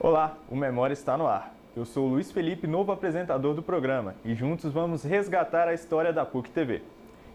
Olá, o Memória está no ar. Eu sou o Luiz Felipe, novo apresentador do programa, e juntos vamos resgatar a história da PUC TV.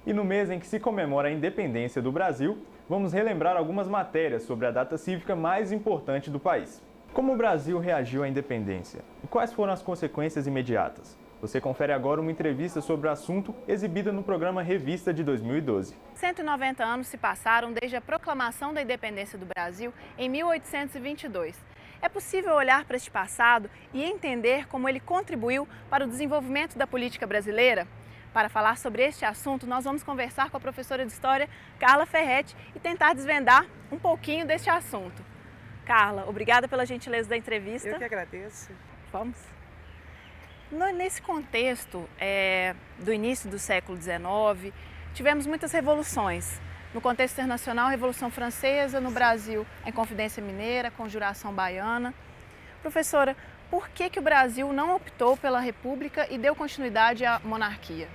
E no mês em que se comemora a independência do Brasil, vamos relembrar algumas matérias sobre a data cívica mais importante do país. Como o Brasil reagiu à independência? E quais foram as consequências imediatas? Você confere agora uma entrevista sobre o assunto exibida no programa Revista de 2012. 190 anos se passaram desde a proclamação da independência do Brasil em 1822. É possível olhar para este passado e entender como ele contribuiu para o desenvolvimento da política brasileira? Para falar sobre este assunto, nós vamos conversar com a professora de História, Carla Ferretti, e tentar desvendar um pouquinho deste assunto. Carla, obrigada pela gentileza da entrevista. Eu que agradeço. Vamos. Nesse contexto do início do século XIX, tivemos muitas revoluções. No contexto internacional, a Revolução Francesa, no Brasil, a Inconfidência Mineira, a Conjuração Baiana. Professora, por que o Brasil não optou pela República e deu continuidade à monarquia?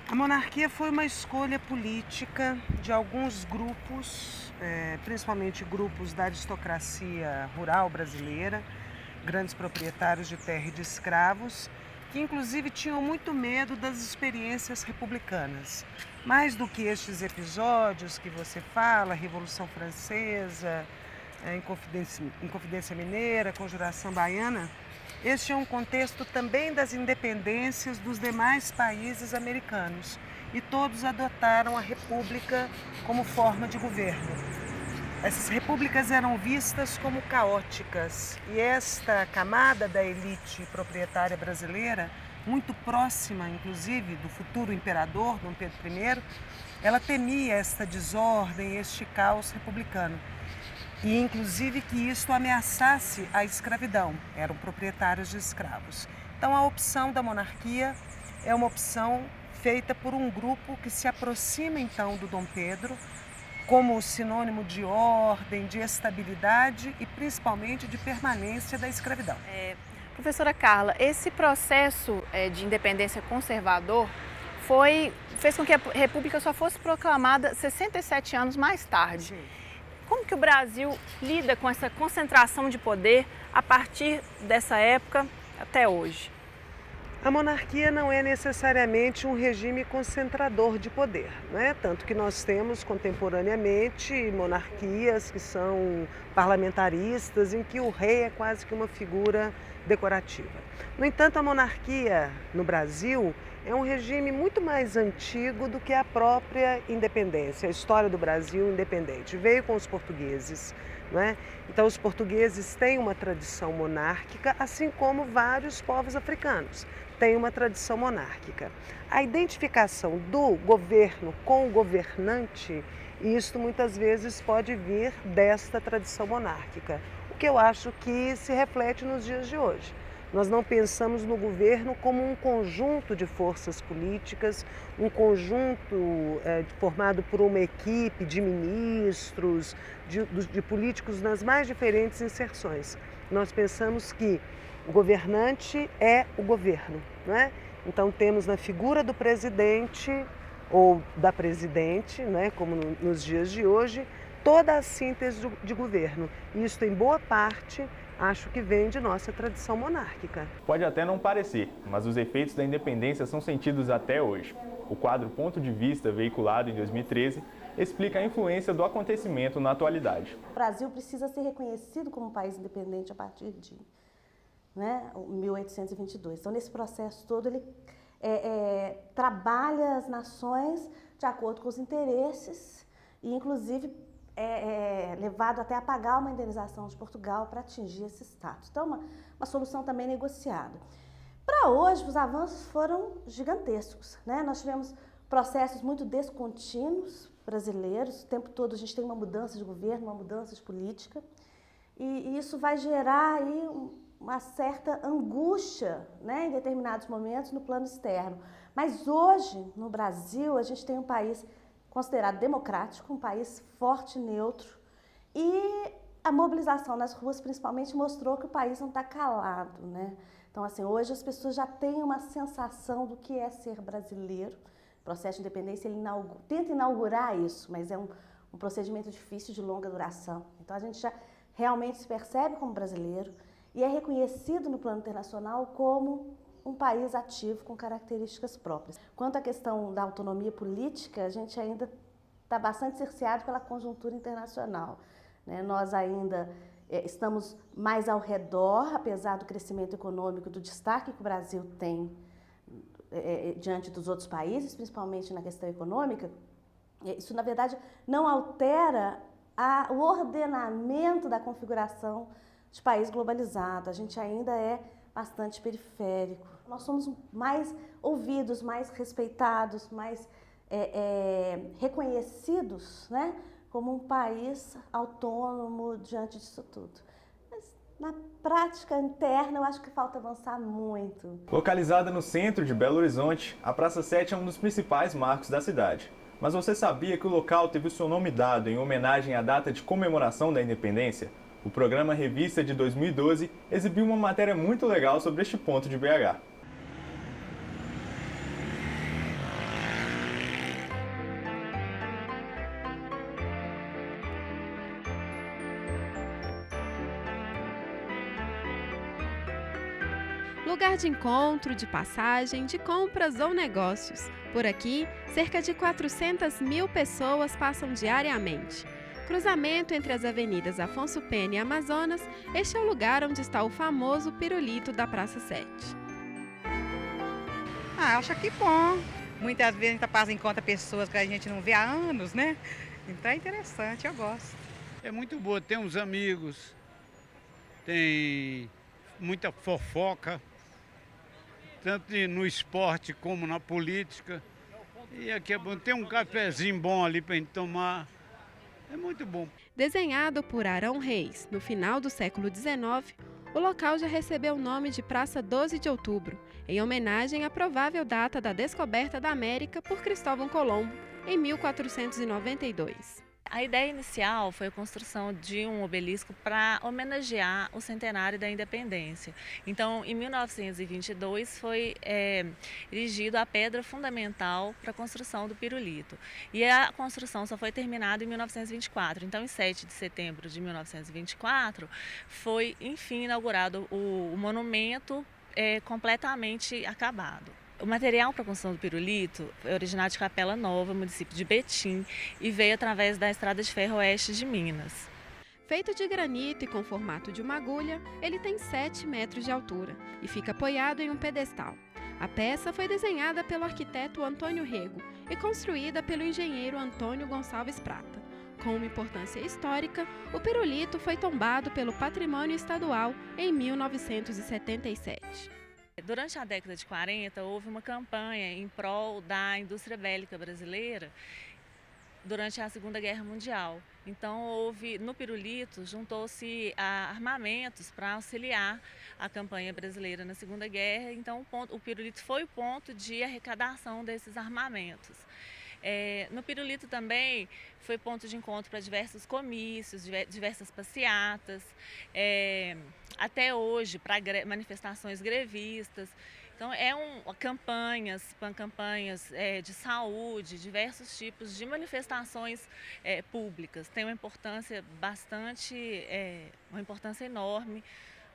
A monarquia foi uma escolha política de alguns grupos, principalmente grupos da aristocracia rural brasileira, grandes proprietários de terra e de escravos, que inclusive tinham muito medo das experiências republicanas. Mais do que estes episódios que você fala, Revolução Francesa, Inconfidência Mineira, Conjuração Baiana, este é um contexto também das independências dos demais países americanos, e todos adotaram a república como forma de governo. Essas repúblicas eram vistas como caóticas, e esta camada da elite proprietária brasileira, muito próxima inclusive do futuro imperador Dom Pedro I, ela temia esta desordem, este caos republicano, e inclusive que isto ameaçasse a escravidão, eram proprietários de escravos. Então a opção da monarquia é uma opção feita por um grupo que se aproxima então do Dom Pedro, como sinônimo de ordem, de estabilidade e principalmente de permanência da escravidão. Professora Carla, esse processo de independência conservador fez com que a República só fosse proclamada 67 anos mais tarde. Sim. Como que o Brasil lida com essa concentração de poder a partir dessa época até hoje? A monarquia não é necessariamente um regime concentrador de poder, né? Tanto que nós temos contemporaneamente monarquias que são parlamentaristas, em que o rei é quase que uma figura decorativa. No entanto, a monarquia no Brasil é um regime muito mais antigo do que a própria independência. A história do Brasil independente veio com os portugueses, não é? Então, os portugueses têm uma tradição monárquica, assim como vários povos africanos têm uma tradição monárquica. A identificação do governo com o governante, isto muitas vezes pode vir desta tradição monárquica, o que eu acho que se reflete nos dias de hoje. Nós não pensamos no governo como um conjunto de forças políticas, um conjunto formado por uma equipe de ministros, de políticos nas mais diferentes inserções. Nós pensamos que o governante é o governo, não é? Então temos na figura do presidente ou da presidente, né, como nos dias de hoje, toda a síntese de governo. E isso em boa parte acho que vem de nossa tradição monárquica. Pode até não parecer, mas os efeitos da independência são sentidos até hoje. O quadro Ponto de Vista, veiculado em 2013, explica a influência do acontecimento na atualidade. O Brasil precisa ser reconhecido como um país independente a partir de 1822. Então, nesse processo todo, ele trabalha as nações de acordo com os interesses e, inclusive, levado até a pagar uma indenização de Portugal para atingir esse status. Então, uma solução também negociada. Para hoje, os avanços foram gigantescos, né? Nós tivemos processos muito descontínuos brasileiros, o tempo todo a gente tem uma mudança de governo, uma mudança de política, e isso vai gerar aí uma certa angústia, né, em determinados momentos no plano externo. Mas hoje, no Brasil, a gente tem um país considerado democrático, um país forte e neutro, e a mobilização nas ruas principalmente mostrou que o país não está calado, né? Então, assim, hoje as pessoas já têm uma sensação do que é ser brasileiro. O processo de independência ele tenta inaugurar isso, mas é um procedimento difícil, de longa duração. Então, a gente já realmente se percebe como brasileiro e é reconhecido no plano internacional como um país ativo com características próprias. Quanto à questão da autonomia política, a gente ainda está bastante cerceado pela conjuntura internacional, né? Nós ainda estamos mais ao redor, apesar do crescimento econômico, do destaque que o Brasil tem diante dos outros países, principalmente na questão econômica. Isso, na verdade, não altera o ordenamento da configuração de país globalizado. A gente ainda é bastante periférico. Nós somos mais ouvidos, mais respeitados, mais reconhecidos, né, como um país autônomo diante disso tudo. Mas, na prática interna, eu acho que falta avançar muito. Localizada no centro de Belo Horizonte, a Praça 7 é um dos principais marcos da cidade. Mas você sabia que o local teve o seu nome dado em homenagem à data de comemoração da independência? O programa Revista de 2012 exibiu uma matéria muito legal sobre este ponto de BH. Lugar de encontro, de passagem, de compras ou negócios. Por aqui, cerca de 400 mil pessoas passam diariamente. Cruzamento entre as avenidas Afonso Pena e Amazonas, este é o lugar onde está o famoso pirulito da Praça 7. Acho que bom. Muitas vezes a gente passa em conta pessoas que a gente não vê há anos, né? Então é interessante, eu gosto. É muito boa, tem uns amigos, tem muita fofoca, tanto no esporte como na política. E aqui é bom, tem um cafezinho bom ali para a gente tomar. É muito bom. Desenhado por Arão Reis no final do século XIX, o local já recebeu o nome de Praça 12 de Outubro, em homenagem à provável data da descoberta da América por Cristóvão Colombo, em 1492. A ideia inicial foi a construção de um obelisco para homenagear o centenário da independência. Então, em 1922, foi erigida a pedra fundamental para a construção do pirulito. E a construção só foi terminada em 1924. Então, em 7 de setembro de 1924, foi, enfim, inaugurado o monumento completamente acabado. O material para a construção do pirulito é originário de Capela Nova, município de Betim, e veio através da Estrada de Ferro Oeste de Minas. Feito de granito e com formato de uma agulha, ele tem 7 metros de altura e fica apoiado em um pedestal. A peça foi desenhada pelo arquiteto Antônio Rego e construída pelo engenheiro Antônio Gonçalves Prata. Com uma importância histórica, o pirulito foi tombado pelo Patrimônio Estadual em 1977. Durante a década de 40, houve uma campanha em prol da indústria bélica brasileira durante a Segunda Guerra Mundial. Então, no pirulito, juntou-se a armamentos para auxiliar a campanha brasileira na Segunda Guerra. Então, o pirulito foi o ponto de arrecadação desses armamentos. No pirulito também foi ponto de encontro para diversos comícios, diversas passeatas, até hoje para manifestações grevistas. Então campanhas de saúde, diversos tipos de manifestações públicas. Tem uma importância uma importância enorme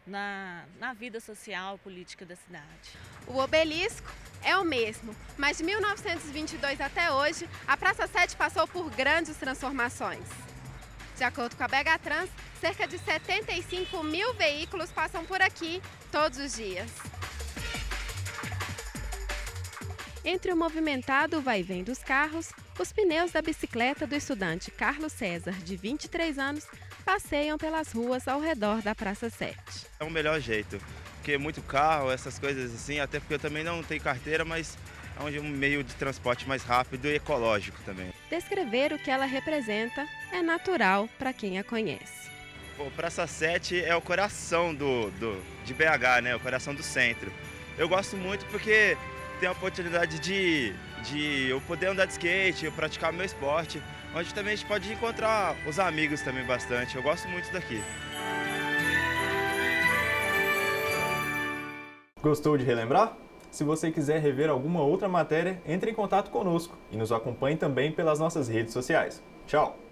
na vida social e política da cidade. O obelisco é o mesmo, mas de 1922 até hoje, a Praça 7 passou por grandes transformações. De acordo com a BH Trans, cerca de 75 mil veículos passam por aqui todos os dias. Entre o movimentado vai e vem dos carros, os pneus da bicicleta do estudante Carlos César, de 23 anos, passeiam pelas ruas ao redor da Praça 7. É o melhor jeito, porque muito carro, essas coisas assim, até porque eu também não tenho carteira, mas é um meio de transporte mais rápido e ecológico também. Descrever o que ela representa é natural para quem a conhece. Pô, Praça 7 é o coração de BH, né? O coração do centro. Eu gosto muito porque tem a oportunidade de eu poder andar de skate, eu praticar meu esporte, onde também a gente pode encontrar os amigos também bastante. Eu gosto muito daqui. Gostou de relembrar? Se você quiser rever alguma outra matéria, entre em contato conosco e nos acompanhe também pelas nossas redes sociais. Tchau!